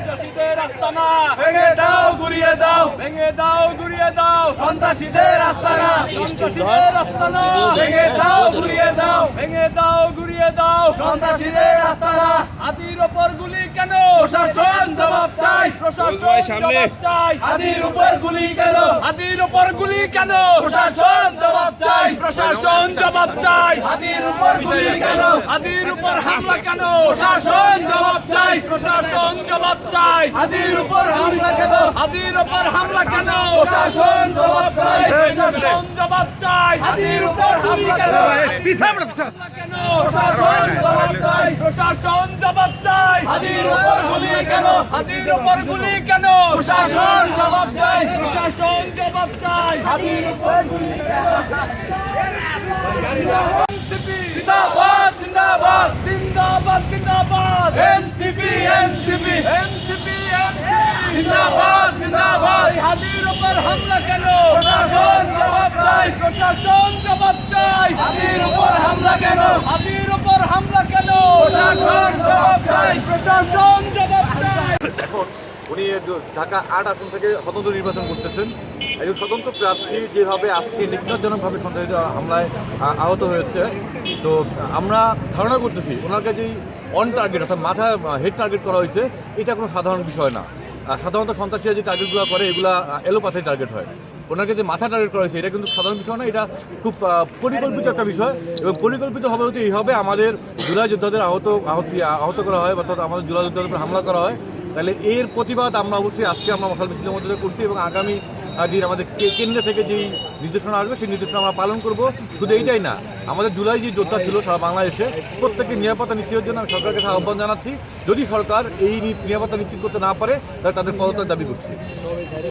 সন্ত্রাসীদের আস্তানা ভেঙে দাও গুড়িয়ে দাও, ভেঙে দাও, গুড়িয়ে দাও। সন্ত্রাসীদের আস্তানা সন্ত্রাসীদের আস্তানা ভেঙে দাও গুড়িয়ে দাও, ভেঙে দাও, গুড়িয়ে দাও। সন্ত্রাসীদের আস্তানা হাতির ওপর গুলি কেন? প্রশাসন জবাব চাই, প্রশাসন জবাব চাই। হাতির উপর গুলি কেন? হাতির ওপর গুলি কেন? প্রশাসন জবাব চাই, প্রশাসন জবাব চাই। হাতির উপর গুলি কেন? হাতির উপর হামলা কেন? প্রশাসন জবাব চাই, প্রশাসন জবাব চাই। হাতির উপর হামলা কেন? হাতির উপর হামলা কেন? প্রশাসন জবাব চাই, প্রশাসন জবাব চাই। হাতির উপর হামলা কেন? হামলা কেন? প্রশাসন জবাব চাই, প্রশাসন জবাব চাই। হাতির উপর গুলি কেন? হাতির উপর গুলি কেন? প্রশাসন জবাব চাই, প্রশাসন জবাব চাই। হাতির উপর গুলি কেন? এনসিপি জিন্দাবাদ জিন্দাবাদ, জিন্দাবাদ, জিন্দাবাদ। এনসিপি এনসিপি, এনসিপি জিন্দাবাদ জিন্দাবাদ, হাতির উপর হামলা কেন? প্রশাসন জবাব চাই, প্রশাসন জবাব চাই। হাতির উপর হামলা কেন? হাতির উপর হামলা কেন? প্রশাসন জবাব চাই, প্রশাসন জবাব চাই। এখন উনি ঢাকা ৮ আসন থেকে স্বতন্ত্র নির্বাচন করতেছেন। একজন স্বতন্ত্র প্রার্থী যেভাবে আজকে নির্যাতনজনকভাবে সন্ত্রাসী হামলায় আহত হয়েছে, তো আমরা ধারণা করতেছি ওনাকে যেই অন টার্গেট অর্থাৎ মাথা হেড টার্গেট করা হয়েছে, এটা কোনো সাধারণ বিষয় না। সাধারণত সন্ত্রাসীরা যে টার্গেটগুলো করে এগুলা এলোপাথারি টার্গেট হয়। ওনাকে যে মাথা টার্গেট করা হয়েছে এটা কিন্তু সাধারণ বিষয় না, এটা খুব পরিকল্পিত একটা বিষয়। এবং পরিকল্পিত হবে হতে এইভাবে আমাদের জুলাই যোদ্ধাদের আহত করা হয়, অর্থাৎ আমাদের জুলাই যোদ্ধাদের উপর হামলা করা হয়। তাহলে এর প্রতিবাদ আমরা অবশ্যই আজকে আমরা মশাল মিছিলের মধ্যে করছি এবং আগামী দিন আমাদের কেন্দ্র থেকে যেই নির্দেশনা আসবে সেই নির্দেশনা আমরা পালন করব। শুধু এইটাই না, আমাদের জুলাই যে যোদ্ধা ছিল সারা বাংলাদেশে প্রত্যেকের নিরাপত্তা নিশ্চিতের জন্য আমি সরকারের কাছে আহ্বান জানাচ্ছি। যদি সরকার এই নিরাপত্তা নিশ্চিত করতে না পারে তাহলে তাদের পদত্যাগ দাবি করছি।